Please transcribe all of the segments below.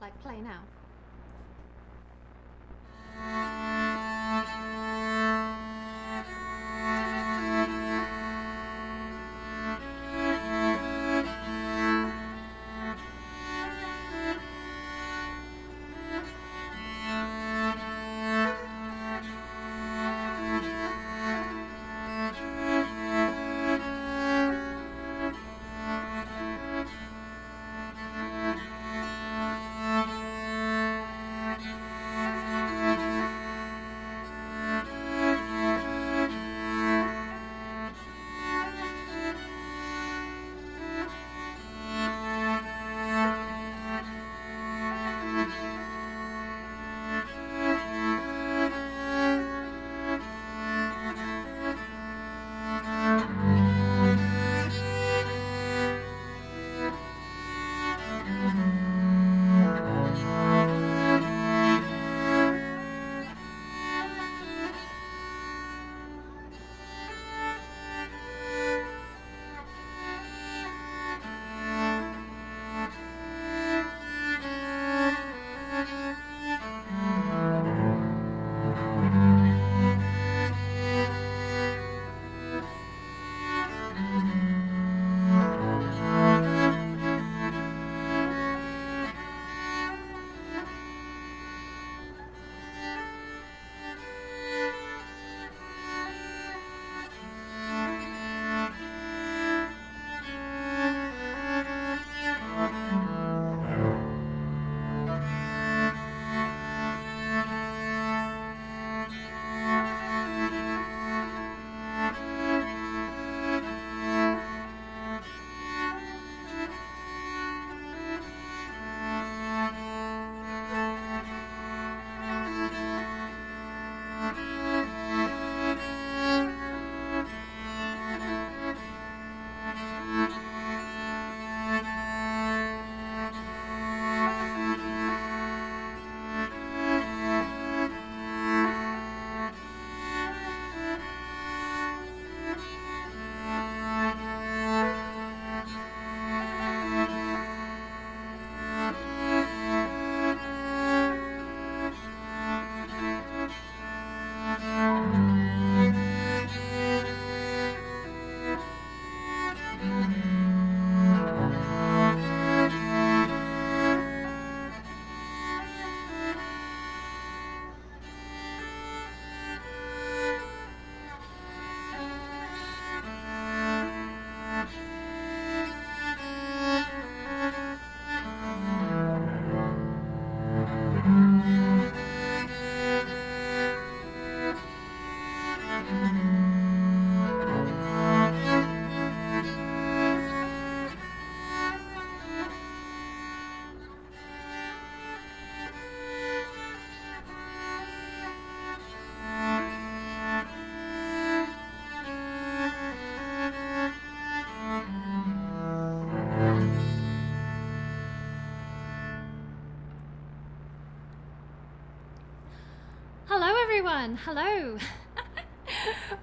like play now. Everyone, hello.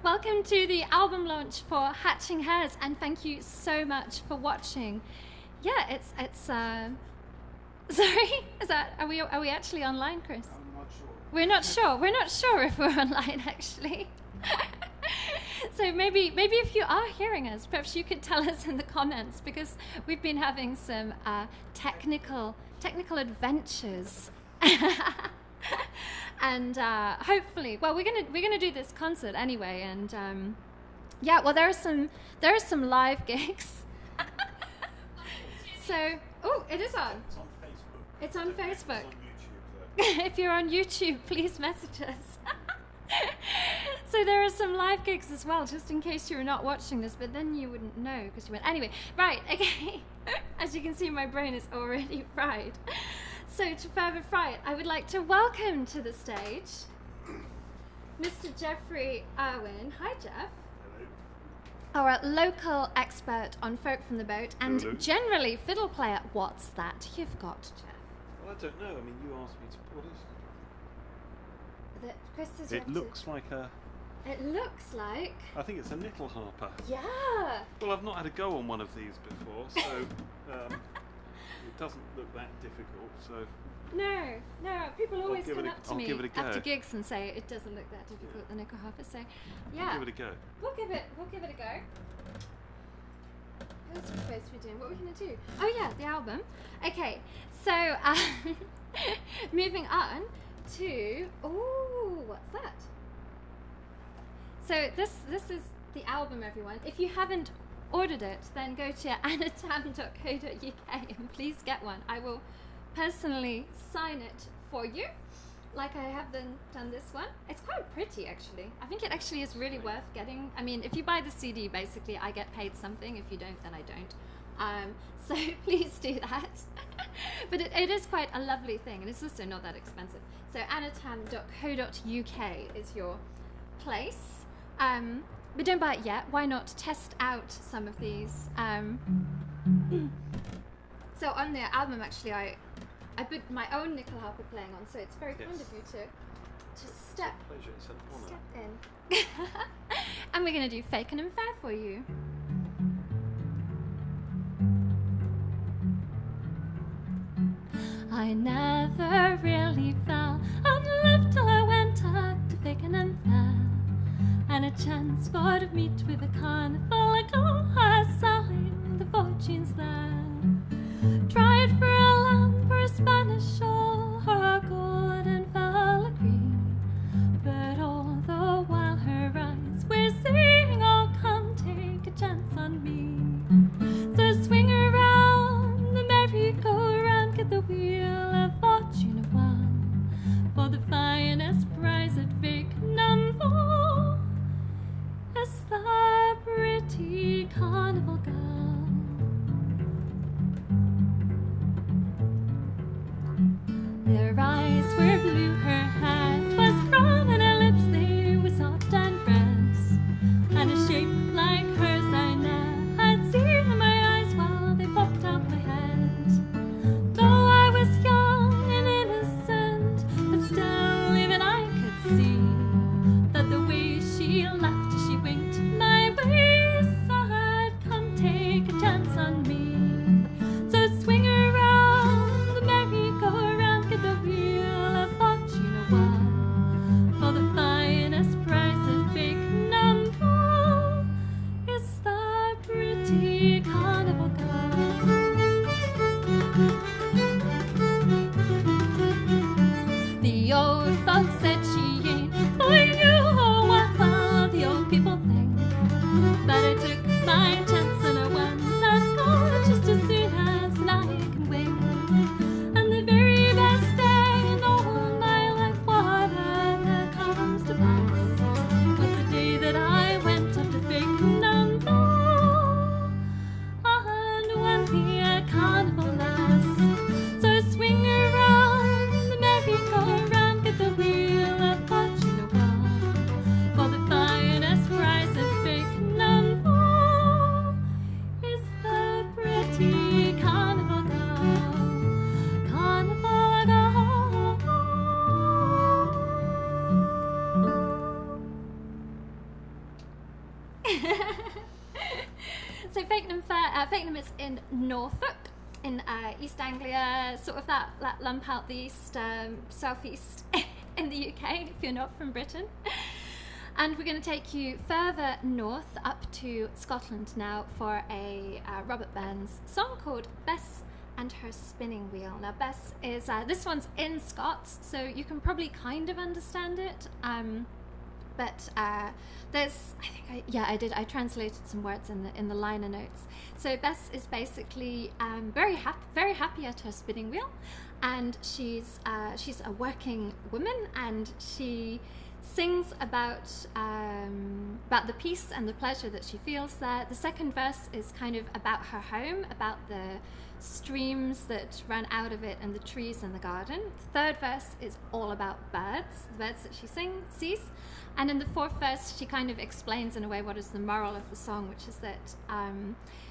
Welcome to the album launch for Hatching Hares, and thank you so much for watching. Yeah, it's sorry, are we actually online, Chris? I'm not sure. We're not sure if we're online actually. So maybe if you are hearing us, perhaps you could tell us in the comments, because we've been having some technical adventures. And hopefully, well, we're gonna do this concert anyway, and yeah, well, there are some live gigs. So, oh, it is on. It's on Facebook. It's on Facebook. It's on YouTube, though. If you're on YouTube, please message us. So there are some live gigs as well, just in case you're not watching this, but then you wouldn't know because you went. Anyway, right, okay. As you can see, my brain is already fried. So to further fry it, I would like to welcome to the stage Mr. Jeffrey Irwin. Hi, Jeff. Hello. Our local expert on folk from the boat and Hello. generally fiddle player. What's that you've got, Jeff? Well, I don't know. I mean, you asked me to. What is That Chris says it? you It have to- looks like a. It looks like. I think it's a nyckelharpa. Yeah. Well, I've not had a go on one of these before, so It doesn't look that difficult, so No, people always give come it a- up to I'll me give it a go. after gigs and say it doesn't look that difficult, the nyckelharpa. So, yeah, I'll give it a go. we'll give it a go. What else are we supposed to be doing? What are we going to do? Oh yeah, the album. Okay, so moving on to what's that? So this is the album, everyone. If you haven't ordered it, then go to annatam.co.uk and please get one. I will personally sign it for you, like I have done this one. It's quite pretty, actually. I think it actually is really worth getting. I mean, if you buy the CD, basically I get paid something. If you don't, then I don't. So please do that. But it is quite a lovely thing, and it's also not that expensive. So annatam.co.uk is your place. But don't buy it yet. Why not test out some of these? So on the album, actually, I put my own nyckelharpa playing on, so it's very kind of you to step Pleasure, it's an honour. in. And we're going to do Fake and Unfair for you. I never really fell in love till I went up to Fake and Unfair, and a chance for to meet with a carnival like her selling the fortunes there. Tried for a lamp or a Spanish shawl or a golden filigree, but all the while her eyes were saying, "Oh, come take a chance on me." So swing around the merry-go-round, get the wheel of fortune a while, for the finest prize at Fake number is the pretty carnival girl. Their eyes were blue, her hat was brown, and her lips they were soft and red, and a shape like hers I never had seen in my eyes while they popped out my head. Though I was young and innocent, but still even I could see that the way she laughed as she winked my way said, "Come take a chance on me." So swing around the merry-go-round, get the wheel of fortune a while, for the finest prize at Fake number is the pretty carnival girl. The old folks said she ain't for you, well, the old people think. But I took my chance and I won that goal just as soon as I can win. And the very best day in all my life, whatever comes to pass, was the day that I went up to Fake number and won the carnival lass. So swing around the merry-go-round, get the wheel of fortune a while, for the finest prize at Fake number is the pretty carnival girl. Carnival girl. So Fakenham is in Norfolk, in East Anglia, sort of that lump out the east, southeast in the UK, if you're not from Britain. And we're going to take you further north up to Scotland now for a Robert Burns song called Bess and Her Spinning Wheel. Now Bess is, this one's in Scots, so you can probably kind of understand it. But there's, I translated some words in the liner notes. So Bess is basically very happy at her spinning wheel, and she's a working woman, and she sings about the peace and the pleasure that she feels there. The second verse is kind of about her home, about the streams that run out of it and the trees in the garden. The third verse is all about birds, the birds that she sees. And in the fourth verse, she kind of explains in a way what is the moral of the song, which is that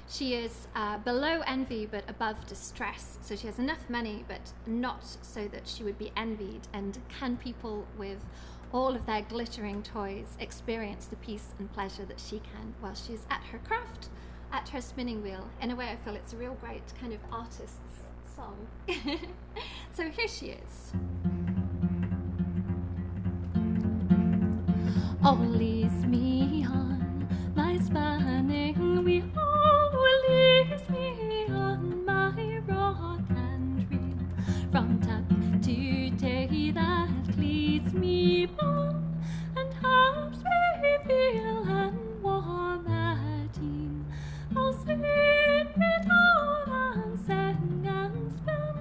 she is below envy but above distress. So she has enough money but not so that she would be envied. And can people with all of their glittering toys experience the peace and pleasure that she can while she's at her craft at her spinning wheel. In a way, I feel it's a real great kind of artist's song. So here she is. Always me on my spinning wheel, leaves me on my rock and reel, from tap to day that leads me on, and helps me feel and warm at e'en. I'll sing it on and sing and spin,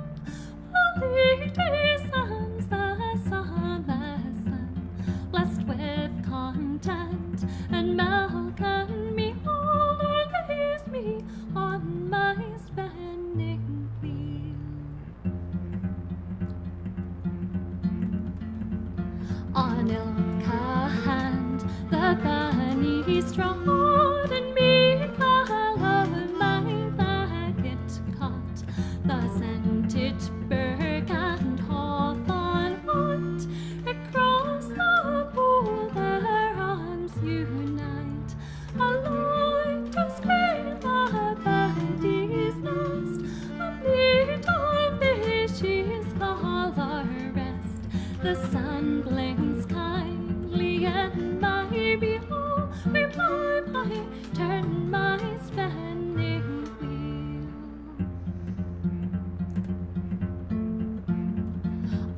while lady sends the summer sun, blessed with content and milk and meal, leaves me on my spinning wheel. On ilka hand the bunnies trod, and me color my packet caught, the scented berg and hawthorn white, across the pool their arms unite, alike to scream a birdie's nest, a little fishes follow rest. The sun blinks kindly in my behold, reply I turn my spinning wheel.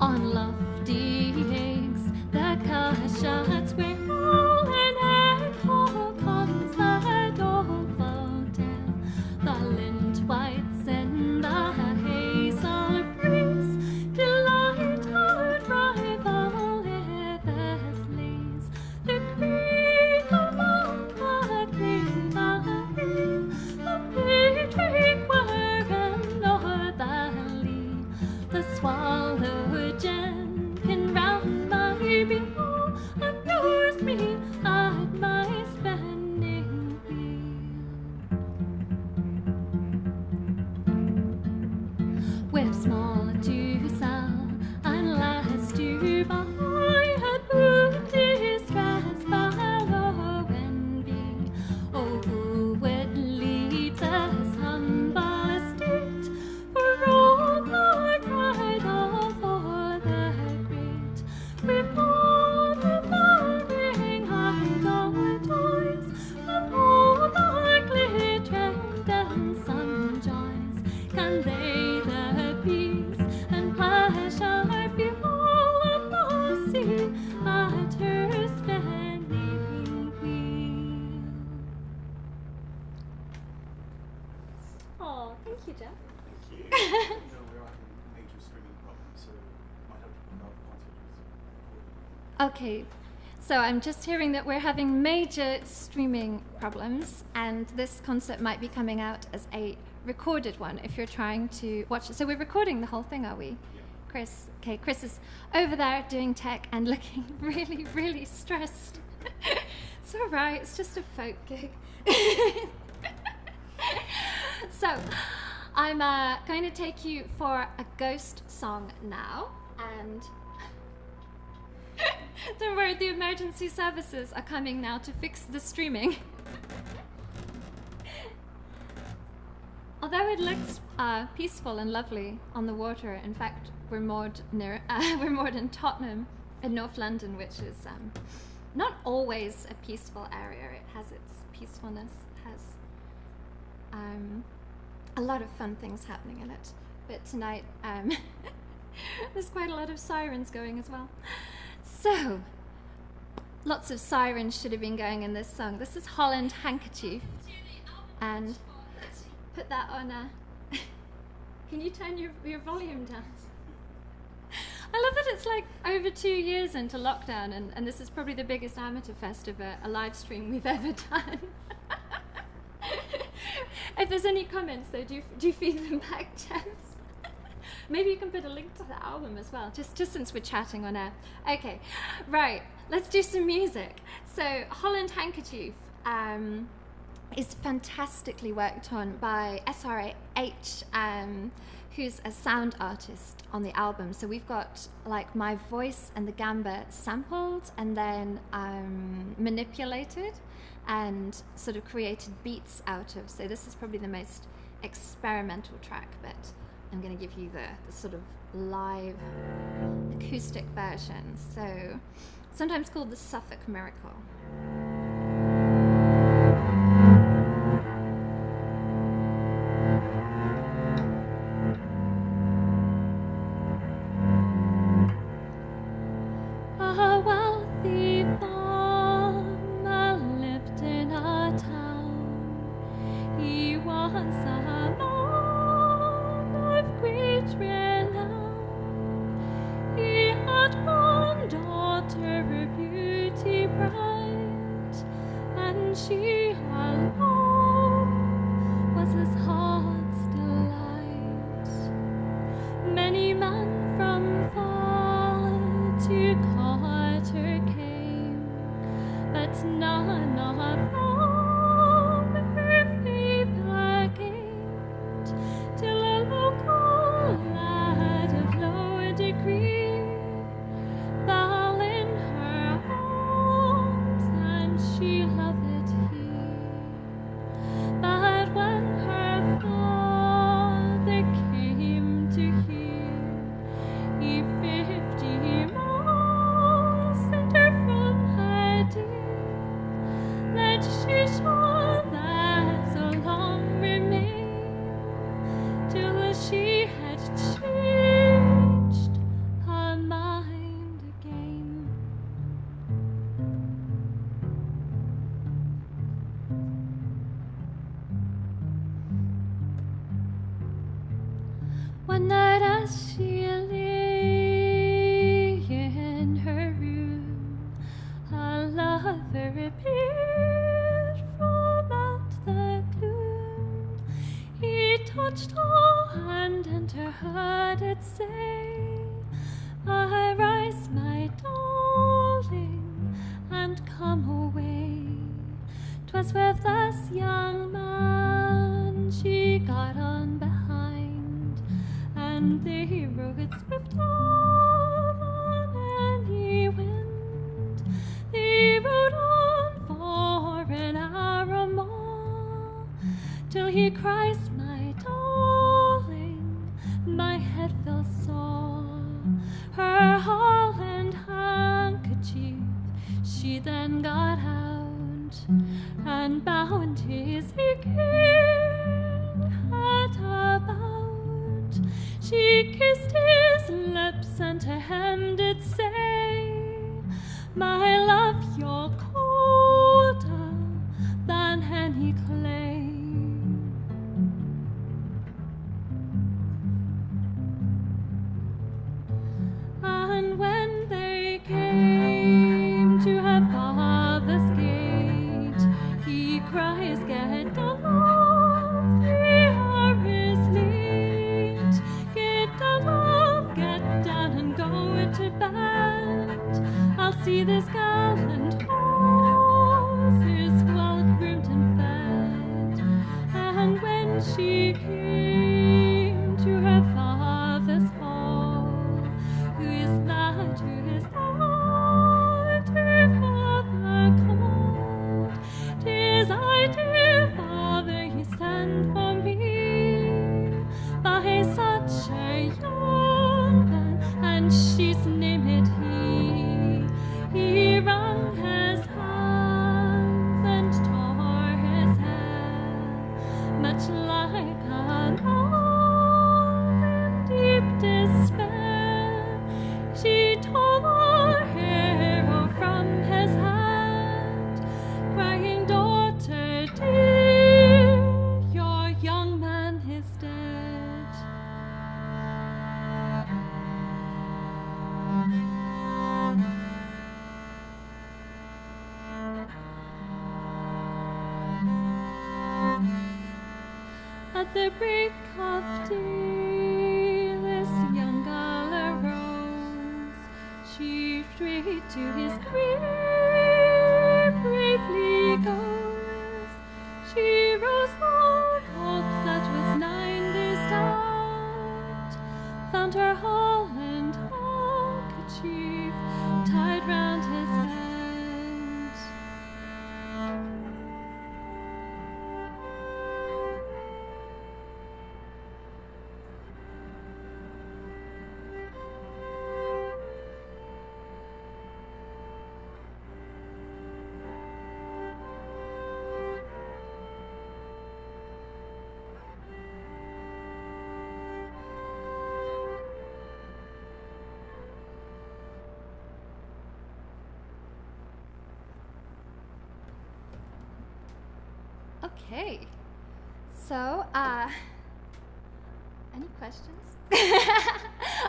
On lofty eggs the cushions whirl, and echo comes the doleful tale, the lint whites in the hazel breeze, delight and rival with lays, the creek among the greenery, the patrick whirring o'er the lea, the swallow jenkin round my behold, amuse me at my spinning wheel. With small to sell and less to buy, had put distress below and big. Oh, who would leave this humble estate for all the pride of all the great, with all the farming idle toys, with all the glittering dance and joys? Can they the peace and pleasure feel of the sea at her spinning wheel? Oh, thank you, Jeff. Thank you. We're having major streaming problems, so might have to put out Okay, so I'm just hearing that we're having major streaming problems, and this concert might be coming out as a recorded one if you're trying to watch it. So we're recording the whole thing, are we? Chris? Okay, Chris is over there doing tech and looking really, really stressed. It's all right, it's just a folk gig. So I'm going to take you for a ghost song now, and don't worry, the emergency services are coming now to fix the streaming. Although it looks peaceful and lovely on the water, in fact, we're moored in Tottenham in North London, which is not always a peaceful area. It has its peacefulness, has a lot of fun things happening in it. But tonight, there's quite a lot of sirens going as well. So, lots of sirens should have been going in this song. This is Holland Handkerchief, and let's put that on can you turn your volume down? I love that it's like over 2 years into lockdown, and this is probably the biggest amateur fest of a live stream we've ever done. If there's any comments though, do feed them back, Jeff. Maybe you can put a link to the album as well, just since we're chatting on air. Okay, right, let's do some music. So Holland Handkerchief is fantastically worked on by SRH, who's a sound artist on the album. So we've got like my voice and the gamba sampled and then manipulated and sort of created beats out of. So this is probably the most experimental track, but I'm going to give you the sort of live acoustic version. So sometimes called the Suffolk Miracle. A wealthy farmer lived in a town. He was a man of great renown. He had one daughter, a beauty bright, and she alone was his heart's delight. Many men from far to court her came, but none of them her favour gained, till a local lad of low degree fell in her arms, and she loved he. But when her father came to hear, he 50 miles sent her from her dear, that she should there so long remain, till she had changed her mind again. One night as she lay in her room, a lover appeared from out the gloom. He touched her hand and to her did say, "Arise, my darling, and come away." 'Twas with this young man she got on behind, and they rode swift on any wind. They rode on for an hour more, till he cries, "My darling, my head feels sore." Her holland handkerchief she then got out, and bound his aching head about. She kissed his lips and to him did say, "My love, you're colder than any clay." And when they came to her father's gate, he cries, "Get down, love, the hour is late. Get down, love, get down and go to bed. I'll see this gallant horse is well groomed and fed." And when she came to her father's hall, "Who is that, who is that?" her father called. "'Tis I, dear father, he sent for me, by such a young man, and she's named he." He wrung his hands and tore his hair, much like a man in deep despair. She tore the hero from his hand, crying, "Daughter dear, your young man is dead." At the break of day, this young girl arose. She straight to his grave bravely goes. She rose on hopes that was 9 days down, found her Holland handkerchief tied round his head. Okay, so, any questions?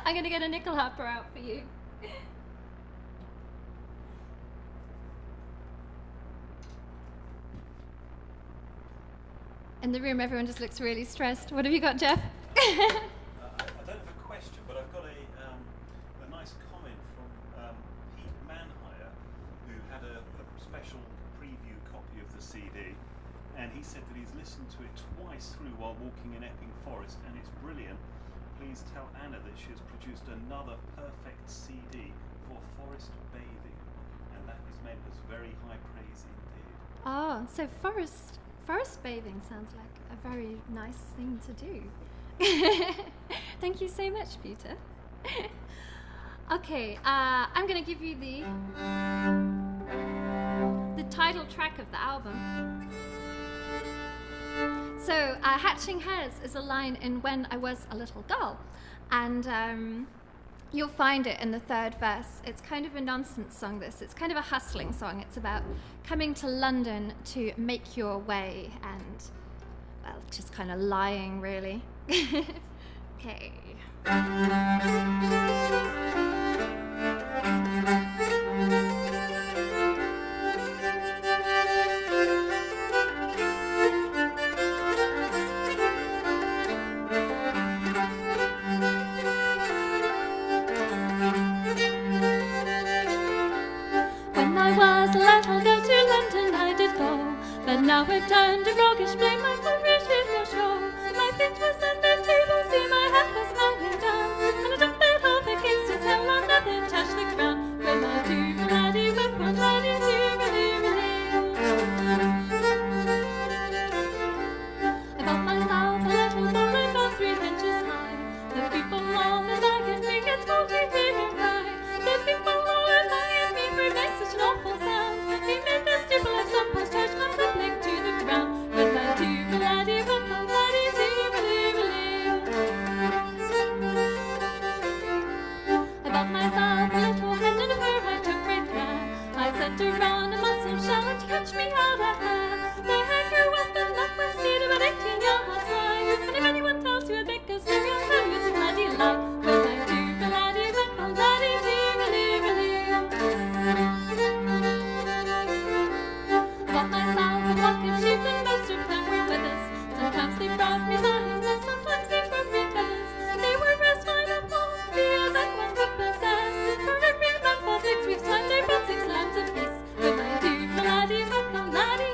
I'm going to get a nyckelharpa out for you. In the room, everyone just looks really stressed. What have you got, Jeff? I don't have a question, but I've got a nice comment from Pete Manhire, who had a special preview copy of the CD, and he said that he's listened to it twice through while walking in Epping Forest, and it's brilliant. Please tell Anna that she has produced another perfect CD for forest bathing, and that is meant as very high praise indeed. Oh, so forest bathing sounds like a very nice thing to do. Thank you so much, Peter. Okay, I'm going to give you the title track of the album. So, Hatching Hares is a line in When I Was a Little Girl, and you'll find it in the third verse. It's kind of a nonsense song, this. It's kind of a hustling song. It's about coming to London to make your way and, well, just kind of lying, really. Okay. Now we've turned to roguish blame my courage in your show. My feet was on the table, see my hat was hanging down, and I took that off against his hell, I'll never touch the ground. When I do, laddie, whip one laddie, I got myself a little boy about 3 inches high. The people all that I can think it's cold to hear him cry. The people all admire me for making such an awful sound. He made the steeple of some post church come public to the ground. When I do, laddie, whip one laddie, I bought myself a little hen and of her I took great care. I sent around a mussel shell to catch me out a hare. The hare grew up and up with speed about 18 yards high. And if anyone tells you a big story, I'll tell you it's a bloody lie. When I do, laddie, whip one laddie, I bought myself a flock of sheep and most of them were withers. Sometimes they brought me vines and sometimes they brought me feathers. They were as fine and palsy as anyone could possess. For every month for 6 weeks' time they brought 6 lambs apiece. When I do, laddie, whip one laddie,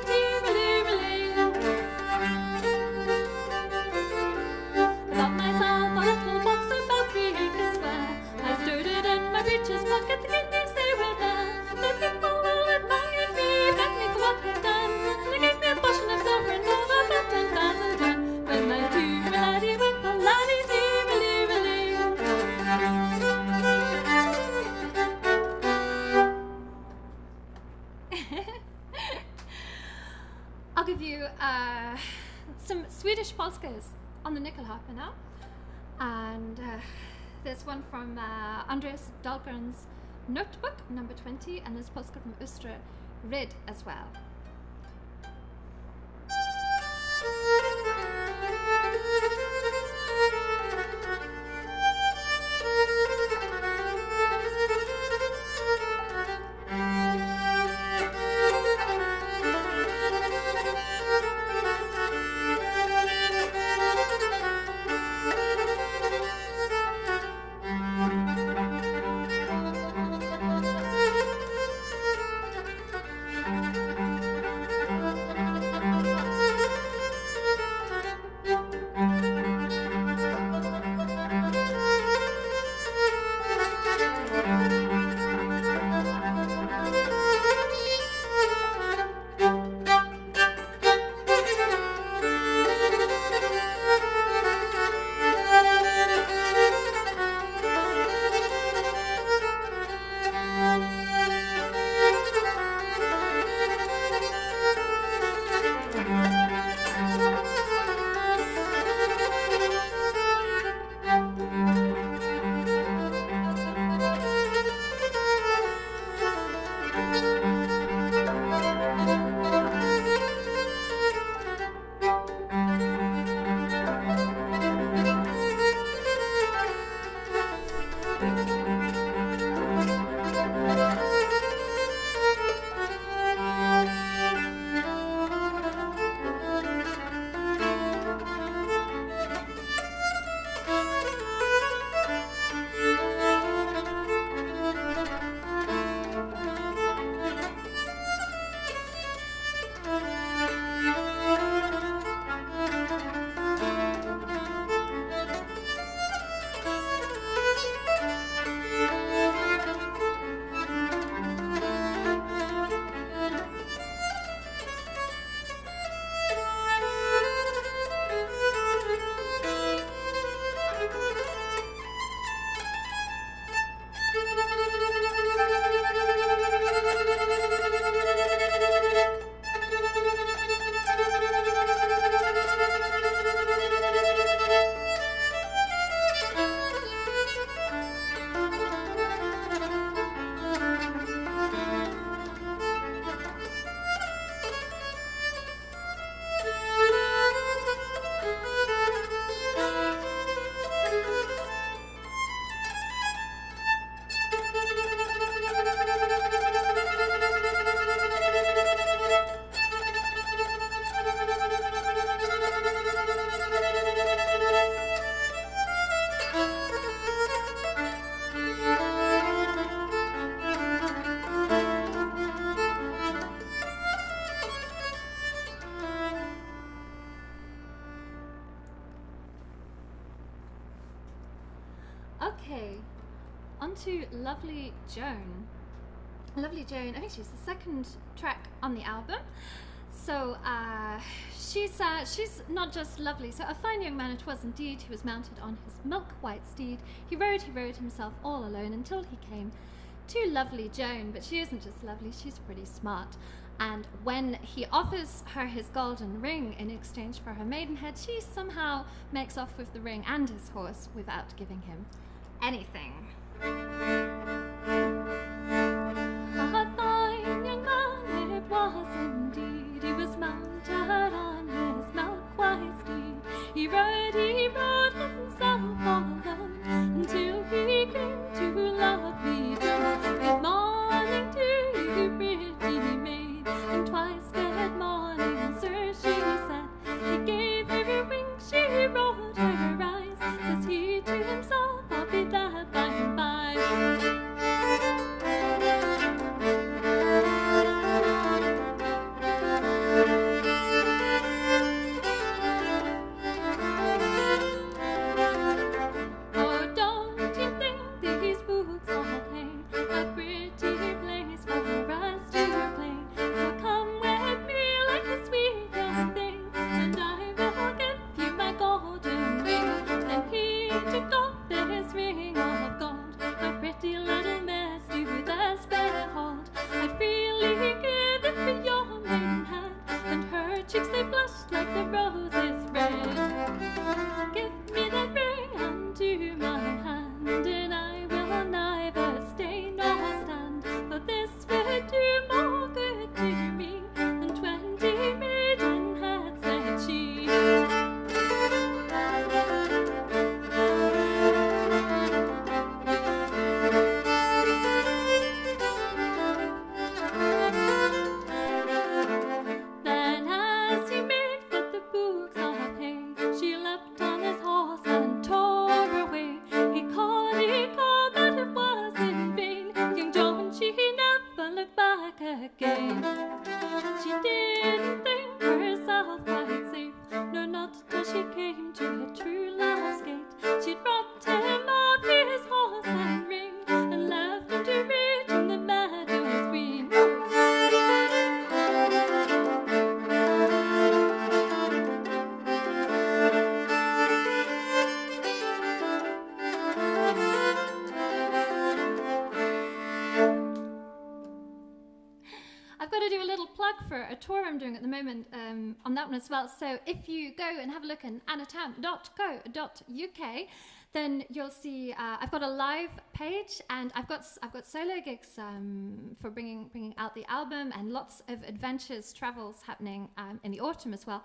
I bought myself a little box about 3 acres square. I stowed it in my breeches pocket, the guineas they were there. The people all admired me, begged me for what I'd done, and they gave me a portion of silver and gold about 10,000 ton. When I do, laddie, whip one laddie, I'll give you some Swedish polskas on the nyckelharpa now. And there's one from Andreas Dahlgren's notebook, number 20, and there's polska from Östra Red as well. Okay, on to Lovely Joan. Lovely Joan, I think she's the second track on the album. So she's not just lovely. So a fine young man it was indeed. He was mounted on his milk-white steed. He rode himself all alone until he came to Lovely Joan. But she isn't just lovely, she's pretty smart. And when he offers her his golden ring in exchange for her maidenhead, she somehow makes off with the ring and his horse without giving him anything. A fine young man it was indeed. He was mounted on his milk-white steed. He rode himself all alone until he came to Lovely Joan. Good morning to you, pretty maid, and twice good morning, sir, she said. He gave her a wink, she rolled her eyes. Says he to himself, I'll be glad by and by. Oh, don't you think these books all play a pretty place for us to play? So come with me like a sweet young thing, and I will give you my golden ring. Then he took off his ring of gold, a pretty little miss to thus behold. I freely give it for your maiden hand, and her cheeks they blushed like the roses red. Give me that ring unto my hand, and I will neither stay nor stand, for this would do more good to me than 20 maidenheads, said she. Then as he made with the books all pay, she leapt on his horse and tore away. He called, but it was in vain. Young Joan, she never looked back again. She didn't think herself quite safe, no, not till she came to her true love's gate. She'd robbed him of his horse and ring, and left him to rage in the meadows green. I've got to do a little plug for a tour I'm doing at the moment on that one as well. So if you go and have a look at annatam.co.uk, then you'll see I've got a live page, and I've got solo gigs for bringing out the album, and lots of adventures, travels happening in the autumn as well.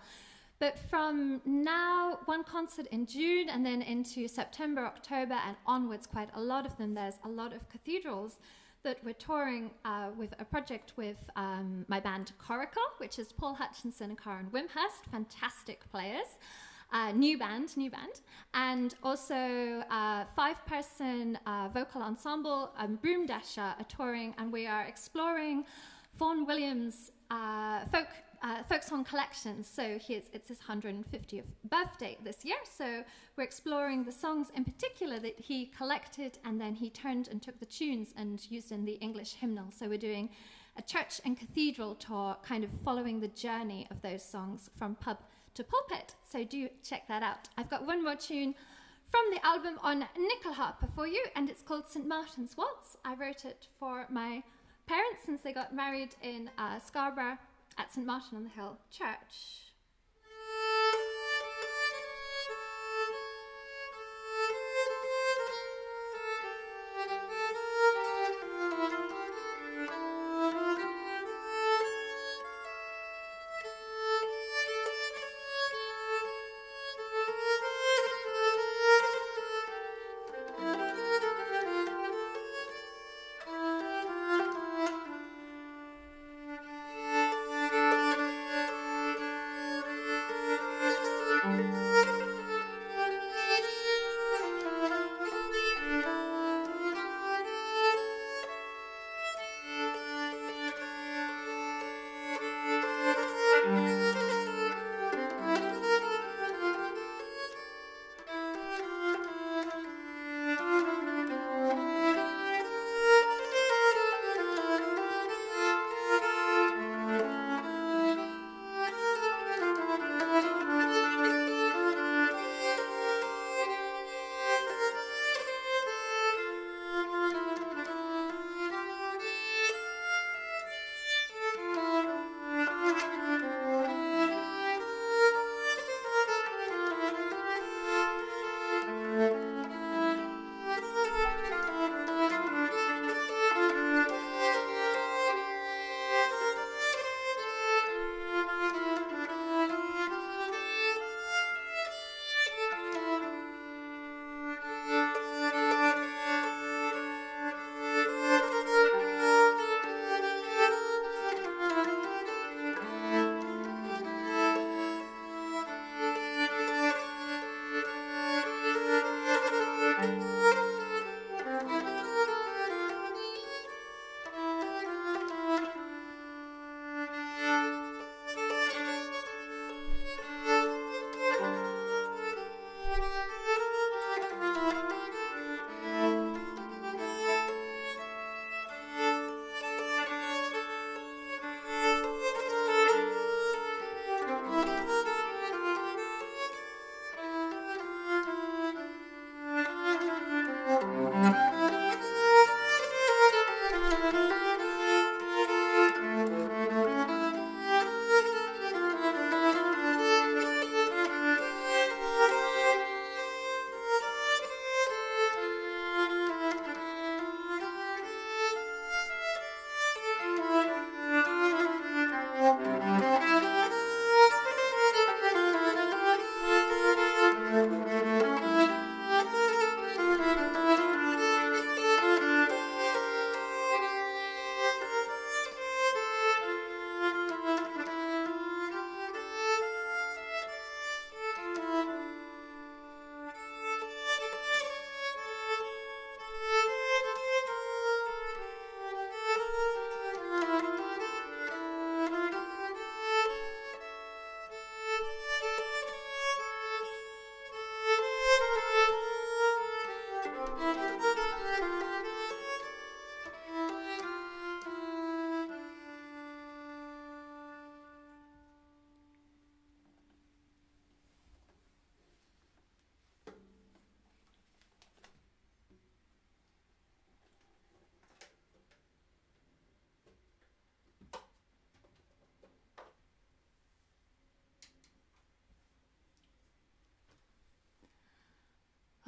But from now, one concert in June, and then into September, October, and onwards, quite a lot of them. There's a lot of cathedrals that we're touring with a project with my band Coracle, which is Paul Hutchinson and Karen Wimhurst, fantastic players. New band, and also a 5-person vocal ensemble, Broom Dasher, are touring, and we are exploring Vaughan Williams' folk song collections. So it's his 150th birthday this year, so we're exploring the songs in particular that he collected, and then he turned and took the tunes and used in the English hymnal. So we're doing a church and cathedral tour, kind of following the journey of those songs from pub to pulpit. So do check that out. I've got one more tune from the album on nyckelharpa for you, and it's called St. Martin's Waltz. I wrote it for my parents since they got married in Scarborough at St. Martin on the Hill Church.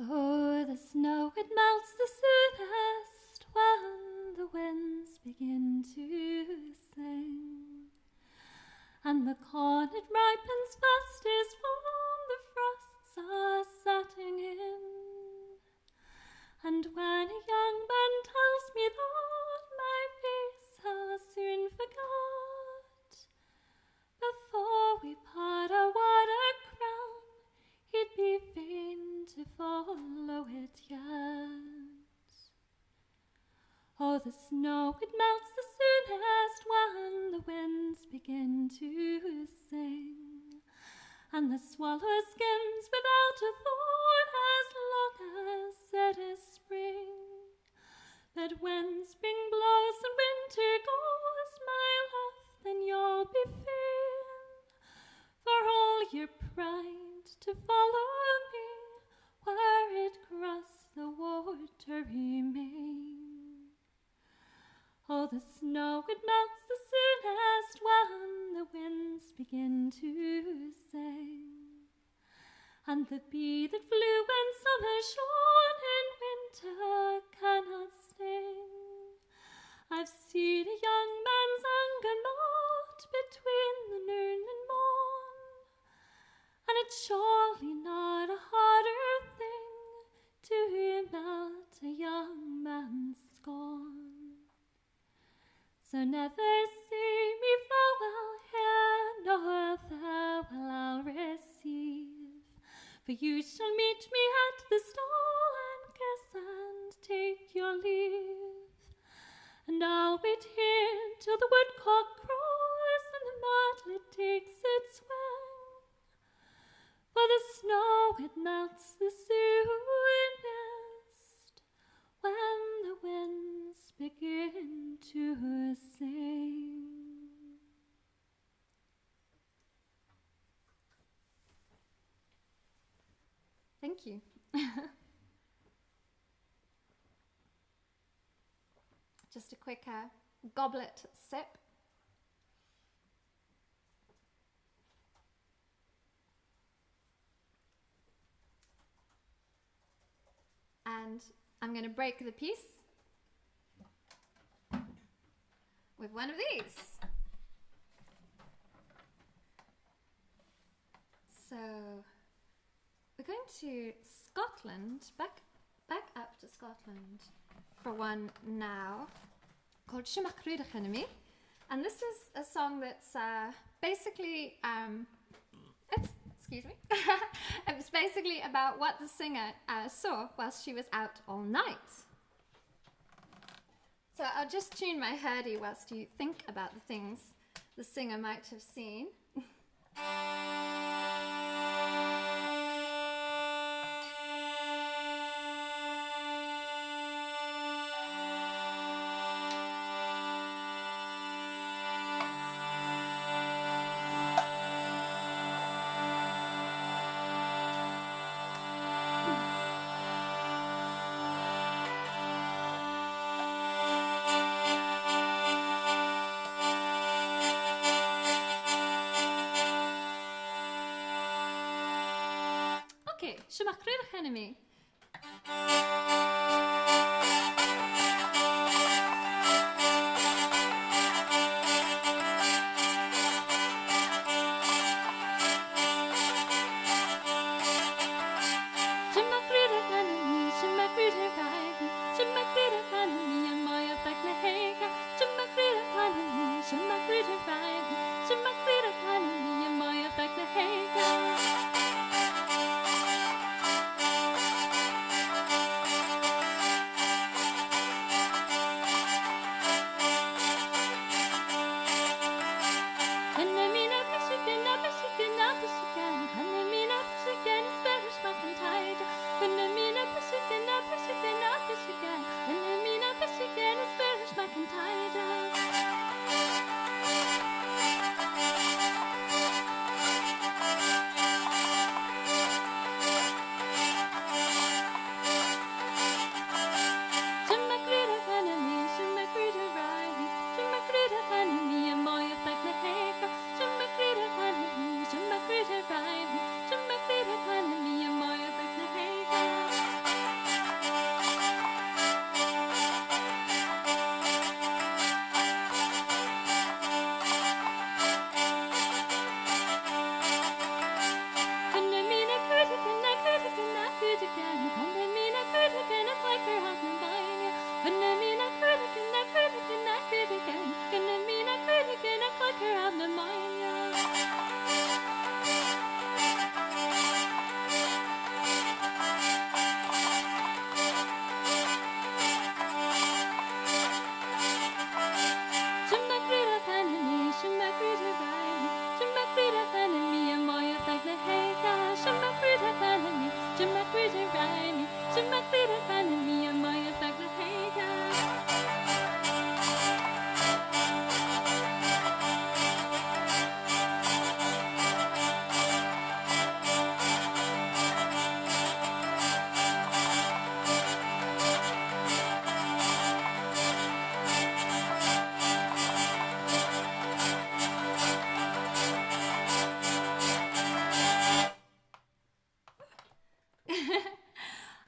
Oh, the snow, it melts the soonest when the winds begin to sing, and the corn, it ripens fastest when the frosts are setting in. And when a young man tells me that my face has soon forgot, before we part our water crown, he'd be vain to follow it yet. Oh, the snow, it melts the soonest when the winds begin to sing, and the swallow skims without a thought as long as it is spring. But when spring blows and winter goes, my love, then you'll be fain, for all your pride, to follow me where it cross the watery main. Oh, the snow, it melts the soonest when the winds begin to sing, and the bee that flew when summer shone in winter cannot sting. I've seen a young man's anger melt between the noon and morn, and it's surely not a harder thing to melt a young man's scorn. So never say me farewell here, nor farewell I'll receive, for you shall meet me at the stall and kiss and take your leave. And I'll wait here till the woodcock crows and the martlet takes its wing, for the snow, it melts the soonest when the winds begin to sing. Thank you. Just a quick goblet sip. And I'm going to break the piece with one of these. So we're going to Scotland, back up to Scotland for one now, called Schumacher, and this is a song that's basically excuse me, it was basically about what the singer saw whilst she was out all night. So I'll just tune my hurdy whilst you think about the things the singer might have seen. Okay, Schumacher enemy. Gonna mean a critic and a critic and a critic and gonna mean a critic and a clicker of the mind,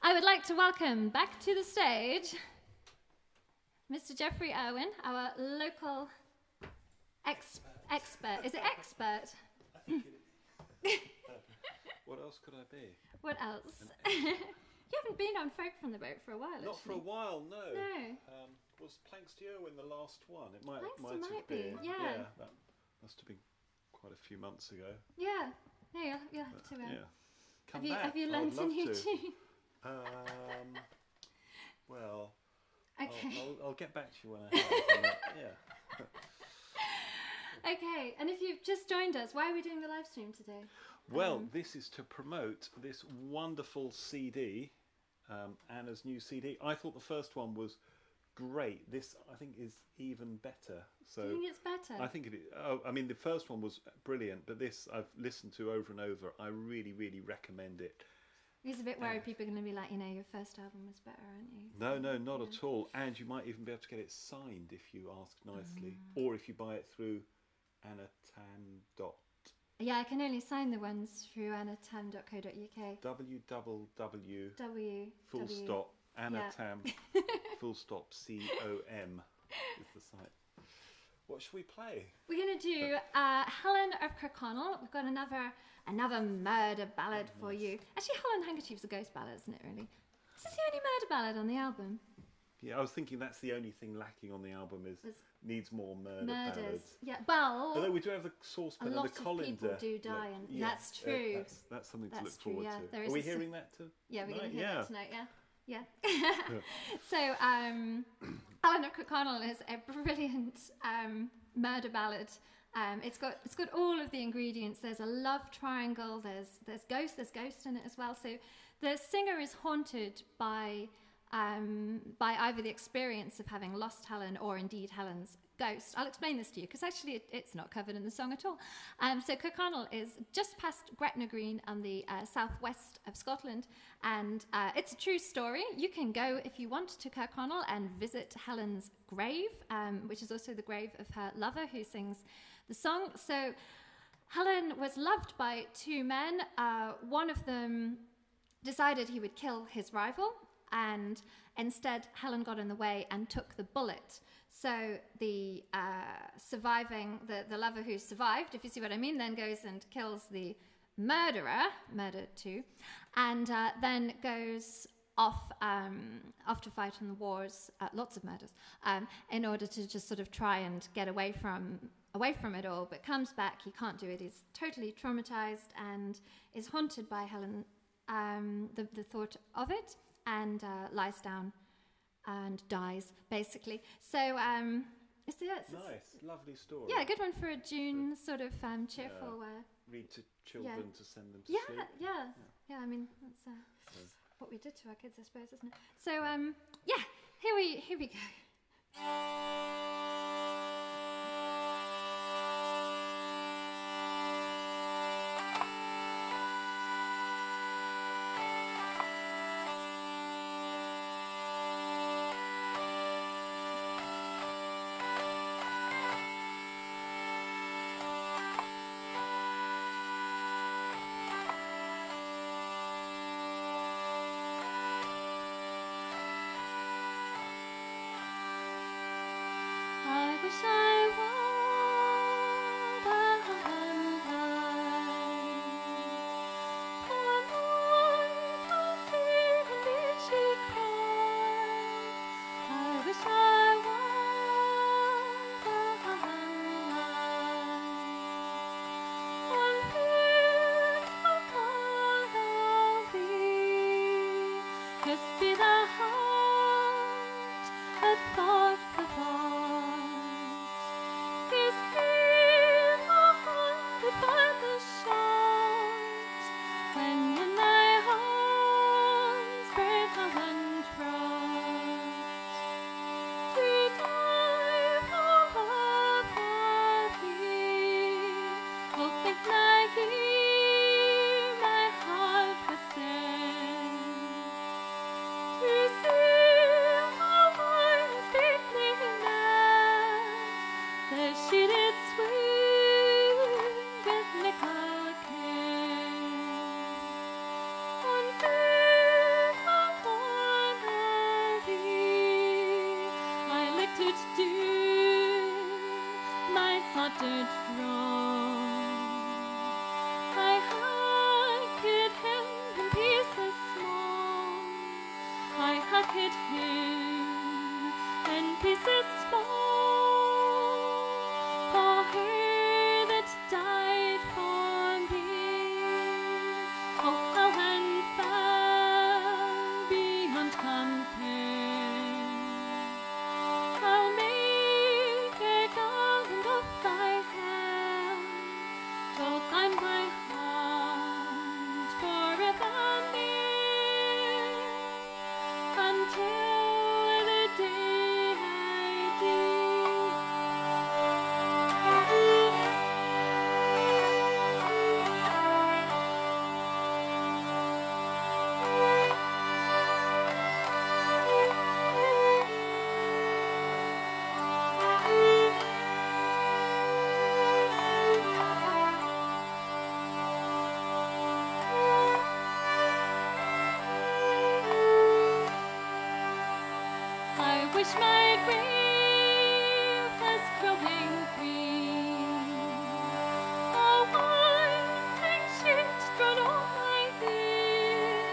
I would like to welcome back to the stage Mr. Jeffrey Irwin, our local expert. Is it expert? I think it is. What else could I be? What else? You haven't been on Folk from the Boat for a while, Not for a actually. while, no. No. Was Planks to You in the last one? It might Planks have might be, been. yeah. That must have been quite a few months ago. Yeah. No, you'll have to. Yeah. Come Have you, back. have you I would learnt a love new to. tune? Well, Okay. I'll get back to you when I have. Yeah. Okay, and if you've just joined us, why are we doing the live stream today? Well, this is to promote this wonderful CD, Anna's new CD. I thought the first one was great. This, I think, is even better. So Do you think it's better? I think it is. Oh, I mean, the first one was brilliant, but this I've listened to over and over. I really, really recommend it. He's a bit worried people are going to be like, your first album was better, aren't you? No, not at all. And you might even be able to get it signed if you ask nicely, or if you buy it through Anna Tam. Yeah, I can only sign the ones through annatam.co.uk. www. Full stop. Anna Tam. Full stop. COM is the site. What should we play? We're going to do Helen of Kirkconnell. We've got another murder ballad for you. Actually, Helen Handkerchief's a ghost ballad, isn't it, really? Is this the only murder ballad on the album? Yeah, I was thinking that's the only thing lacking on the album is needs more murder Murders. ballads. Yeah, well, Although we do have the saucepan and the a lot of colander. people do die, and that's true. That's something to That's look true, forward yeah. to. There Are is we a hearing that too? Yeah, we're going to hear that tonight, yeah. So, Helen of Kirkconnell is a brilliant murder ballad. It's got all of the ingredients. There's a love triangle. There's ghost in it as well. So the singer is haunted by either the experience of having lost Helen or indeed Helen's ghost. I'll explain this to you because actually it's not covered in the song at all. So Kirkconnell is just past Gretna Green on the southwest of Scotland, and it's a true story. You can go if you want to Kirkconnell and visit Helen's grave, which is also the grave of her lover who sings the song. So Helen was loved by two men. One of them decided he would kill his rival, and instead Helen got in the way and took the bullet. So the the lover who survived, if you see what I mean, then goes and kills the murderer, murdered too, and then goes off to fight in the wars, lots of murders, in order to just sort of try and get away from it all, but comes back. He can't do it. He's totally traumatized and is haunted by Helen, the thought of it, and lies down and dies, basically. So it's nice, lovely story. Yeah, a good one for a June sort of cheerful. Read to children to send them to sleep. Yeah. I mean, that's what we did to our kids, I suppose, isn't it? So here we go. I wish I were Valentine's. For the white and she cries. I but thought the thought is here haunted by the shot when in thy arms brave Helen trod to die for love of thee. Oh, think thy ear my heart was sent to see how lions beneath the sheeted swing with nickel on earth upon thee I licked it doom my soldered throne I hacked him in pieces small I hacked him in pieces small for her that died for me. Oh, how unfound beyond compare. I'll make a garland of thy hair, till I'm my heart forever near, until the day I I wish my grave was growing green. Oh, one sheet drawn on my ear,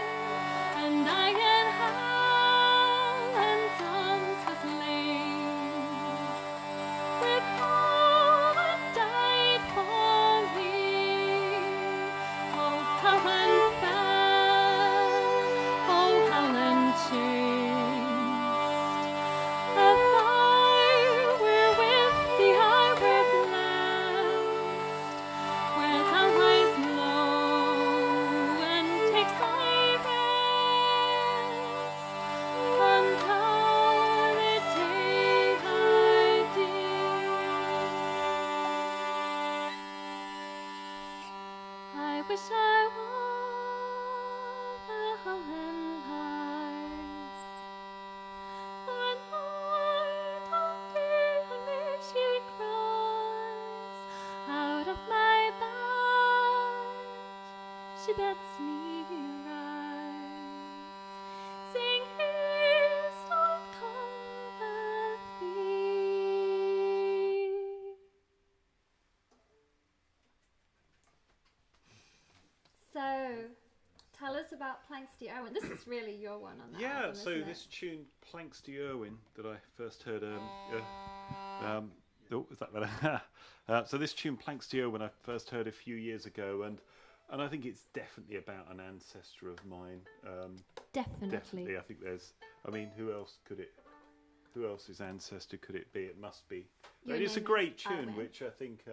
and I in Helen's arms was laid, with all that died for me. Oh, Helen found, oh, Helen chased. If I were with thee, I were blessed, where thou lies low and takes thy rest, until the day I did. I wish I were the Helen lies. One night of day on me she cries, out of my bed she bids me rise, sing his Lord cometh thee. So, tell us about Planks to Irwin. This is really your one on that Yeah, album, so isn't this it? tune, Planks to Irwin, that I first heard, oh, is that better? So this tune, Planks to Irwin, I first heard a few years ago, and I think it's definitely about an ancestor of mine. Definitely, I think there's, I mean, who else's ancestor could it be? It must be. Your It's a name great is tune, Irwin. which I think,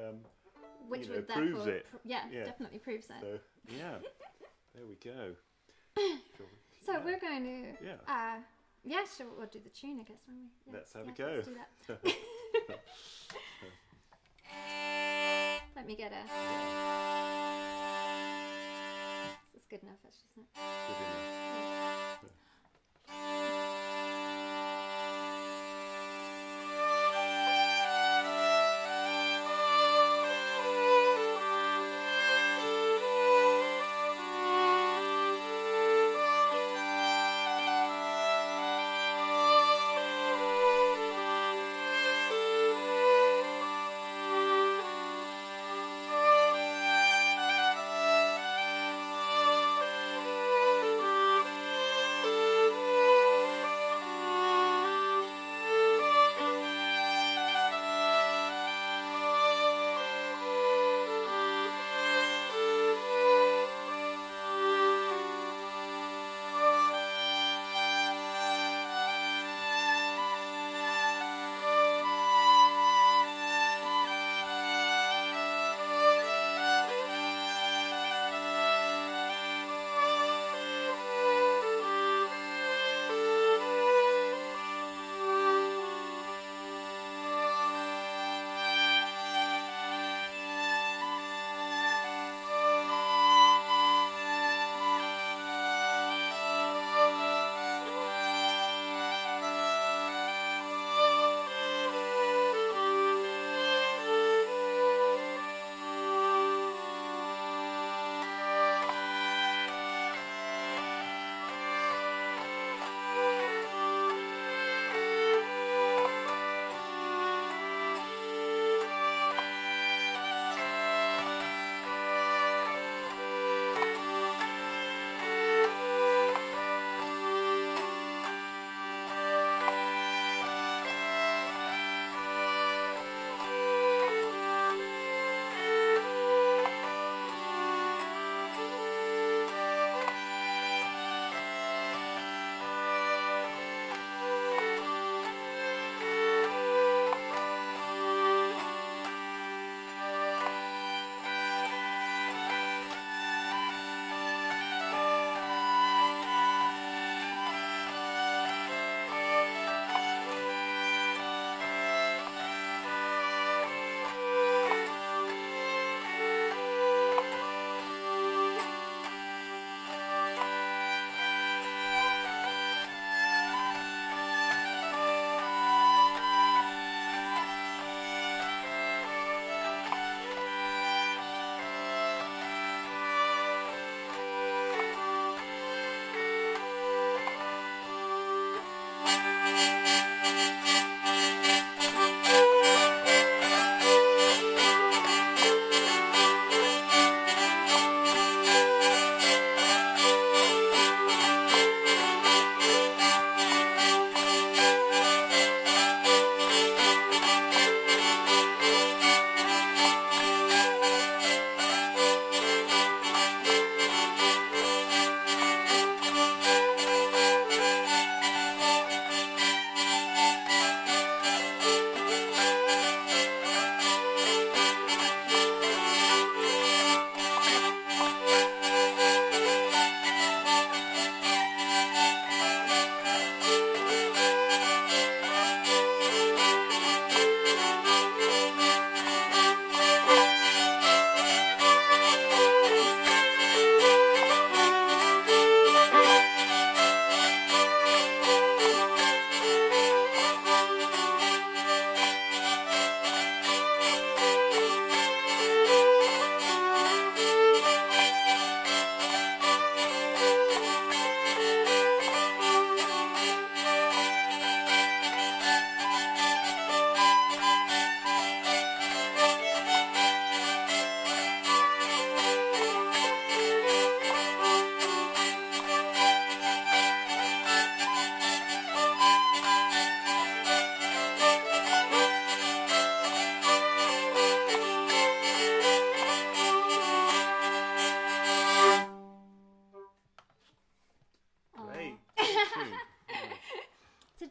Which you know, would proves therefore it. Yeah, Yeah. definitely proves it. So, yeah, there we go. So Yeah. we're going to Yeah. yeah, sure, we'll do the tune, I guess, won't we? Yeah, Let's have a yeah, go. Let's do that. Let me get a. This is good enough, actually, isn't it? Good enough. I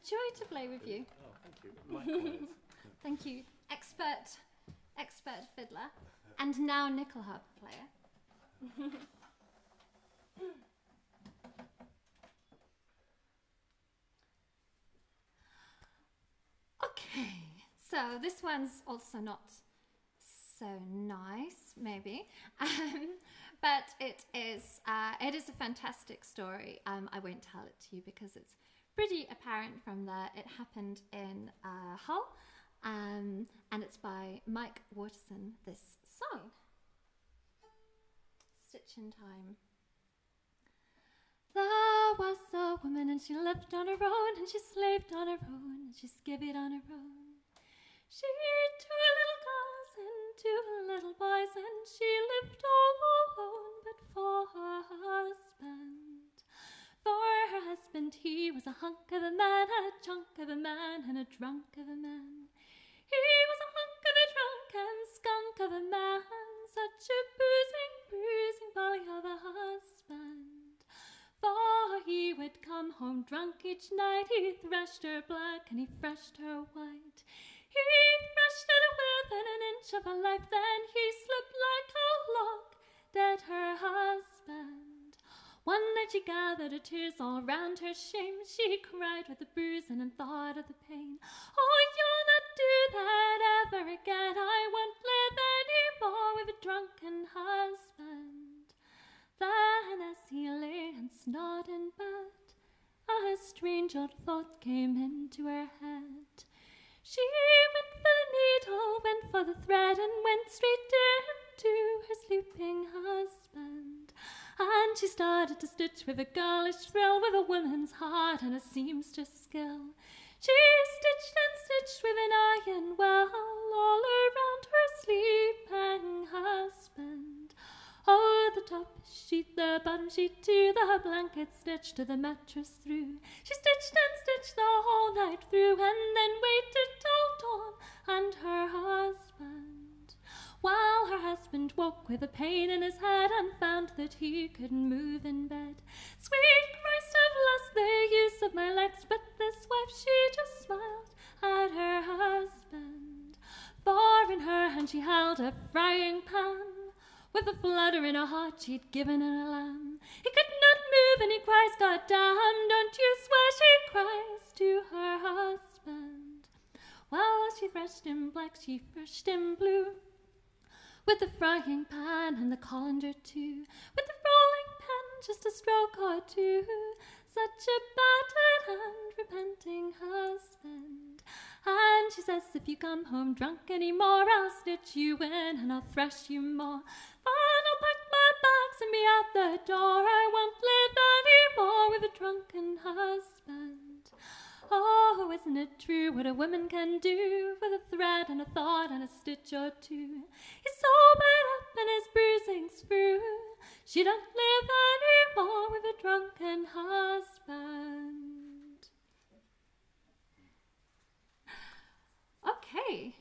joy to play with you. Oh, thank you. Likewise. Thank you, expert fiddler, and now nyckelharpa player. Okay, so this one's also not so nice, maybe, but it is a fantastic story. I won't tell it to you because it's pretty apparent from there. It happened in Hull, and it's by Mike Waterson, this song. Stitch in Time. There was a woman and she lived on her own, and she slaved on her own, and she skivvied on her own. She had 2 little girls and 2 little boys, and she lived all alone but for her husband. For her husband, he was a hunk of a man, a chunk of a man, and a drunk of a man. He was a hunk of a drunk and skunk of a man, such a boozing, bruising bully of a husband. For he would come home drunk each night, he threshed her black and he threshed her white. He threshed her within an inch of her life, then he slipped like a log, dead her husband. One night she gathered her tears all round her shame, she cried with the bruising and thought of the pain. Oh, you'll not do that ever again, I won't live any more with a drunken husband. Then as he lay and snored in bed, a strange old thought came into her head. She went for the needle, went for the thread, and went straight into her sleeping husband. And she started to stitch with a girlish thrill, with a woman's heart and a seamstress skill. She stitched and stitched with an iron well all around her sleeping husband. Oh, the top sheet, the bottom sheet too, the blanket stitched to the mattress through. She stitched and stitched the whole night through, and then waited till dawn and her husband. While her husband woke with a pain in his head and found that he couldn't move in bed. Sweet Christ, I've lost the use of my legs, but this wife, she just smiled at her husband. For in her hand she held a frying pan, with a flutter in her heart she'd given her a lamb. He could not move and he cries, God damn, don't you swear, she cries to her husband. Well, she threshed him black, she threshed him blue, with the frying pan and the colander too, with the rolling pen just a stroke or two. Such a battered and repenting husband. And she says, if you come home drunk anymore, I'll stitch you in and I'll thresh you more. Then I'll pack my bags and be out the door. I won't live anymore with a drunken husband. Oh, isn't it true what a woman can do with a thread and a thought and a stitch or two? He's sobered up and his bruising's through. She don't live anymore with a drunken husband. Okay,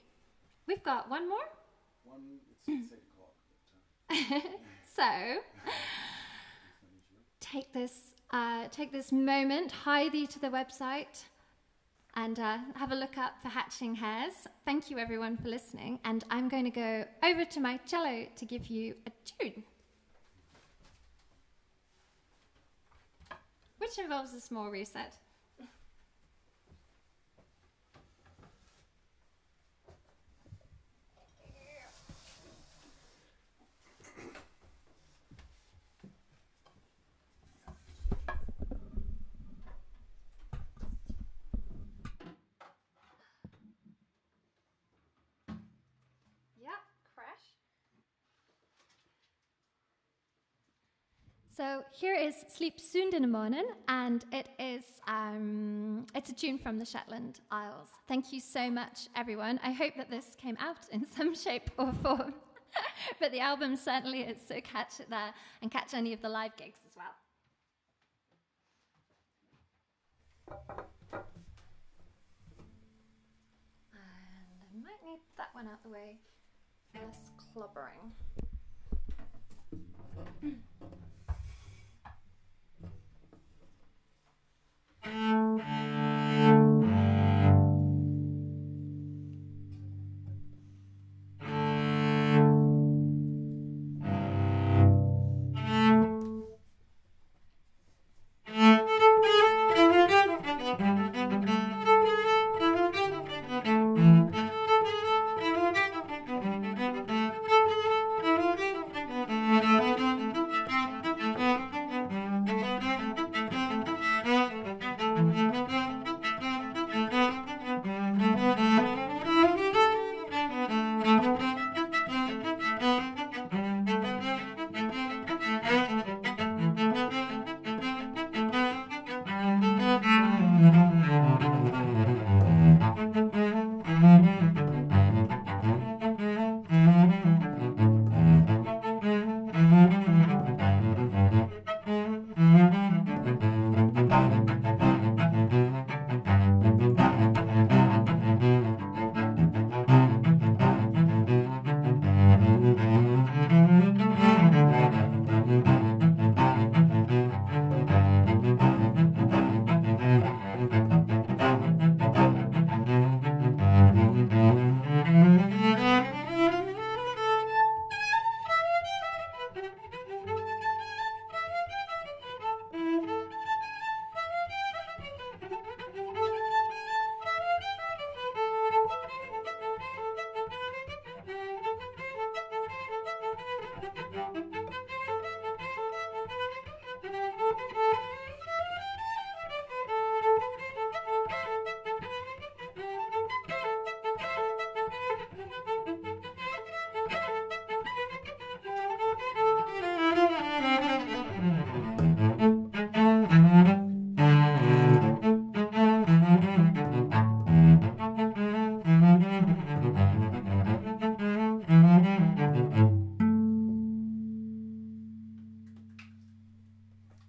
we've got one more. It's 8 o'clock. But, So, take this moment, hie thee to the website, and have a look up for Hatching Hares. Thank you everyone for listening, and I'm going to go over to my cello to give you a tune, which involves a small reset. So here is Sleep Soon in the Morning, and it is it's a tune from the Shetland Isles. Thank you so much, everyone. I hope that this came out in some shape or form. But the album certainly is, so catch it there and catch any of the live gigs as well. And I might need that one out the way. Less clobbering.